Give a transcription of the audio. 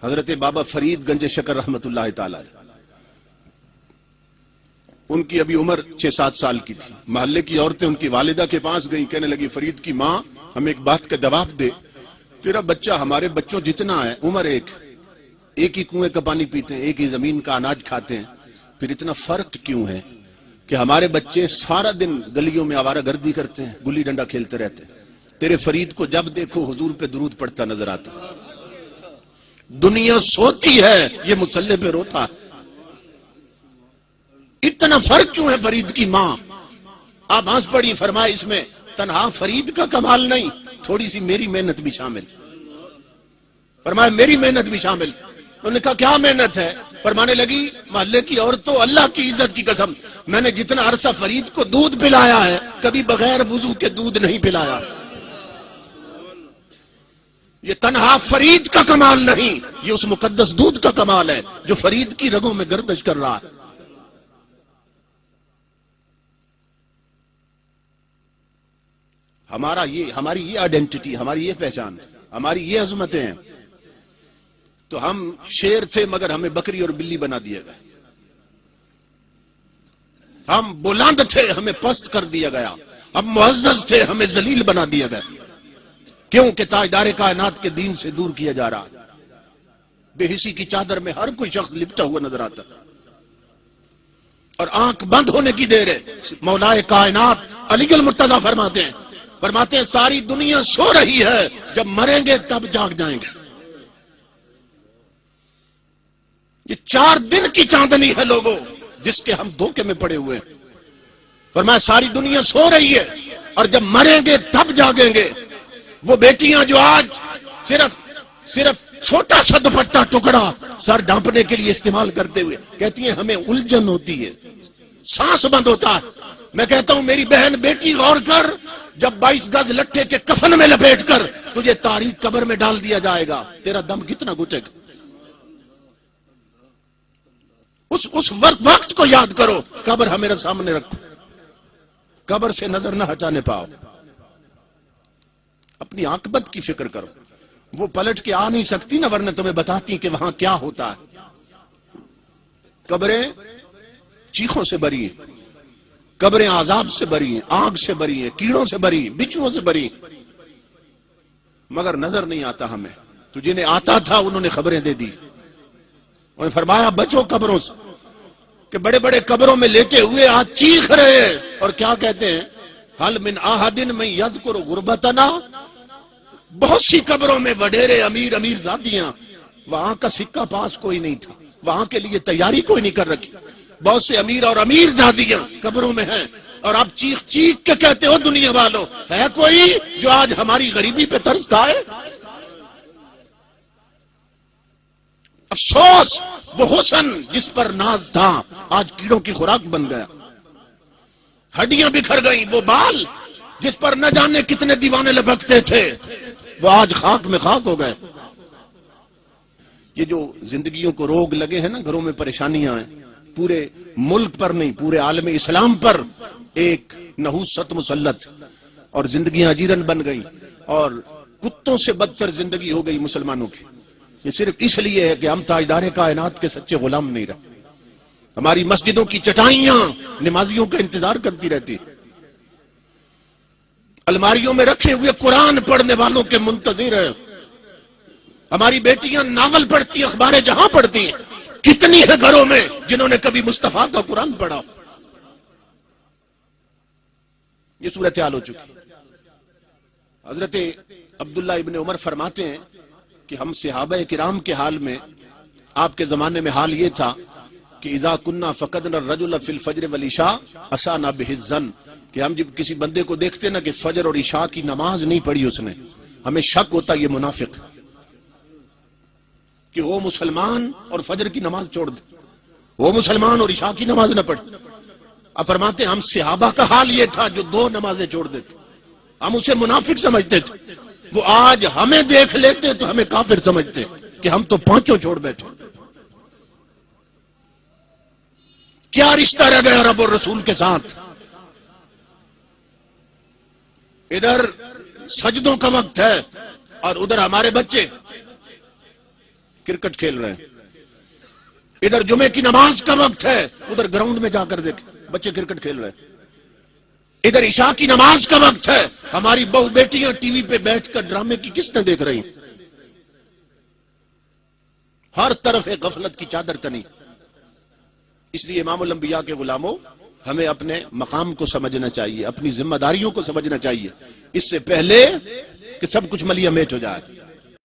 حضرت بابا فرید گنج شکر رحمت اللہ تعالی، ان کی ابھی عمر 6-7 سال کی تھی. محلے کی عورتیں ان کی والدہ کے پاس گئیں، کہنے لگی فرید کی ماں ہمیں ایک بات کا جواب دے، تیرا بچہ ہمارے بچوں جتنا ہے، عمر ایک ہی کنویں کا پانی پیتے ہیں، ایک ہی زمین کا اناج کھاتے ہیں، پھر اتنا فرق کیوں ہے کہ ہمارے بچے سارا دن گلیوں میں آوارہ گردی کرتے ہیں، گلی ڈنڈا کھیلتے رہتے ہیں، تیرے فرید کو جب دیکھو حضور پہ درود پڑھتا نظر آتا. دنیا سوتی ہے، یہ مصلی پہ روتا ہے. اتنا فرق کیوں ہے فرید کی ماں؟ آپ ہنس پڑی، فرمایا اس میں تنہا فرید کا کمال نہیں، تھوڑی سی میری محنت بھی شامل. فرمایا میری محنت بھی شامل. انہوں نے کہا کیا محنت ہے؟ فرمانے لگی محلے کی عورتوں، اللہ کی عزت کی قسم، میں نے جتنا عرصہ فرید کو دودھ پلایا ہے کبھی بغیر وضو کے دودھ نہیں پلایا. یہ تنہا فرید کا کمال نہیں، یہ اس مقدس دودھ کا کمال ہے جو فرید کی رگوں میں گردش کر رہا ہے. ہماری یہ آئیڈینٹی، ہماری یہ پہچان، ہماری یہ عظمتیں ہیں. تو ہم شیر تھے مگر ہمیں بکری اور بلی بنا دیا گیا. ہم بلند تھے ہمیں پست کر دیا گیا. ہم معزز تھے ہمیں ذلیل بنا دیا گیا. کیوں کہ تاجدار کائنات کے دین سے دور کیا جا رہا. بے حسی کی چادر میں ہر کوئی شخص لپٹا ہوا نظر آتا اور آنکھ بند ہونے کی دیر ہے. مولائے کائنات علی المرتضیٰ فرماتے ہیں ساری دنیا سو رہی ہے، جب مریں گے تب جاگ جائیں گے. یہ 4 دن کی چاندنی ہے لوگوں جس کے ہم دھوکے میں پڑے ہوئے ہیں. فرمایا ساری دنیا سو رہی ہے اور جب مریں گے تب جاگیں گے. وہ بیٹیاں جو آج صرف چھوٹا سا دوپٹہ ٹکڑا سر ڈھانپنے کے لیے استعمال کرتے ہوئے کہتی ہیں ہمیں الجھن ہوتی ہے، سانس بند ہوتا ہے. میں کہتا ہوں میری بہن بیٹی غور کر، جب 22 گز لٹھے کے کفن میں لپیٹ کر تجھے تاریک قبر میں ڈال دیا جائے گا، تیرا دم کتنا گھٹے گا. اس وقت کو یاد کرو. قبر ہمارے سامنے رکھو، قبر سے نظر نہ ہٹانے پاؤ. اپنی عاقبت کی فکر کرو. وہ پلٹ کے آ نہیں سکتی نا، ورنہ تمہیں بتاتی کہ وہاں کیا ہوتا ہے. قبریں چیخوں سے بری ہیں، قبریں عذاب سے بری ہیں، آگ سے بری ہیں، کیڑوں سے بری ہیں، بچھوؤں سے بری ہیں. مگر نظر نہیں آتا ہمیں. تو جنہیں آتا تھا انہوں نے خبریں دے دی. انہوں نے فرمایا بچو قبروں سے، کہ بڑے بڑے قبروں میں لیٹے ہوئے آج چیخ رہے ہیں اور کیا کہتے ہیں حل من احد من یذکر غربتنا. بہت سی قبروں میں وڈیرے امیر زادیاں، وہاں کا سکہ پاس کوئی نہیں تھا، وہاں کے لیے تیاری کوئی نہیں کر رکھی. بہت سے امیر زادیاں قبروں میں ہیں اور آپ چیخ کے کہتے ہو دنیا والوں ہے کوئی جو آج ہماری غریبی پہ ترس کھائے؟ افسوس وہ حسن جس پر ناز تھا آج کیڑوں کی خوراک بن گیا. ہڈیاں بکھر گئیں. وہ بال جس پر نہ جانے کتنے دیوانے لپکتے تھے وہ آج خاک میں خاک ہو گئے. یہ جو زندگیوں کو روگ لگے ہیں نا، گھروں میں پریشانیاں ہیں، پورے ملک پر نہیں پورے عالم اسلام پر ایک نحوست مسلط اور زندگیاں اجیرن بن گئی اور کتوں سے بدتر زندگی ہو گئی مسلمانوں کی. یہ صرف اس لیے ہے کہ ہم تاجدار کائنات کے سچے غلام نہیں رہے. ہماری مسجدوں کی چٹائیاں نمازیوں کا انتظار کرتی رہتی، الماریوں میں رکھے ہوئے قرآن پڑھنے والوں کے منتظر ہیں. ہماری بیٹیاں ناول پڑھتی، اخبار جہاں پڑھتی ہیں. کتنی ہے گھروں میں جنہوں نے کبھی مصطفیٰ کا قرآن پڑھا؟ یہ صورتحال ہو چکی. حضرت عبداللہ ابن عمر فرماتے ہیں کہ ہم صحابہ کرام کے حال میں، آپ کے زمانے میں حال یہ تھا کہ اذا کننا فقدنا الرجل فی الفجر والعشاء اسانا به الظن، کہ ہم جب کسی بندے کو دیکھتے نا کہ فجر اور عشاء کی نماز نہیں پڑھی اس نے، ہمیں شک ہوتا یہ منافق کہ وہ مسلمان اور فجر کی نماز چھوڑ دے، وہ مسلمان اور عشاء کی نماز نہ پڑھے. اب فرماتے ہم صحابہ کا حال یہ تھا جو 2 نمازیں چھوڑ دیتے، ہم اسے منافق سمجھتے تھے. وہ آج ہمیں دیکھ لیتے تو ہمیں کافر سمجھتے کہ ہم تو 5 چھوڑ بیٹھے. کیا رشتہ رہ گیا رب اور رسول کے ساتھ؟ ادھر سجدوں کا وقت ہے اور ادھر ہمارے بچے کرکٹ کھیل رہے ہیں. ادھر جمعے کی نماز کا وقت ہے، ادھر گراؤنڈ میں جا کر دیکھ بچے کرکٹ کھیل رہے ہیں. ادھر عشاء کی نماز کا وقت ہے، ہماری بہو بیٹیاں ٹی وی پہ بیٹھ کر ڈرامے کی قسطیں دیکھ رہی ہیں. ہر طرف ایک غفلت کی چادر تنی. اس لیے امام الانبیاء کے غلاموں، ہمیں اپنے مقام کو سمجھنا چاہیے، اپنی ذمہ داریوں کو سمجھنا چاہیے، اس سے پہلے کہ سب کچھ ملیہ میٹ ہو جائے.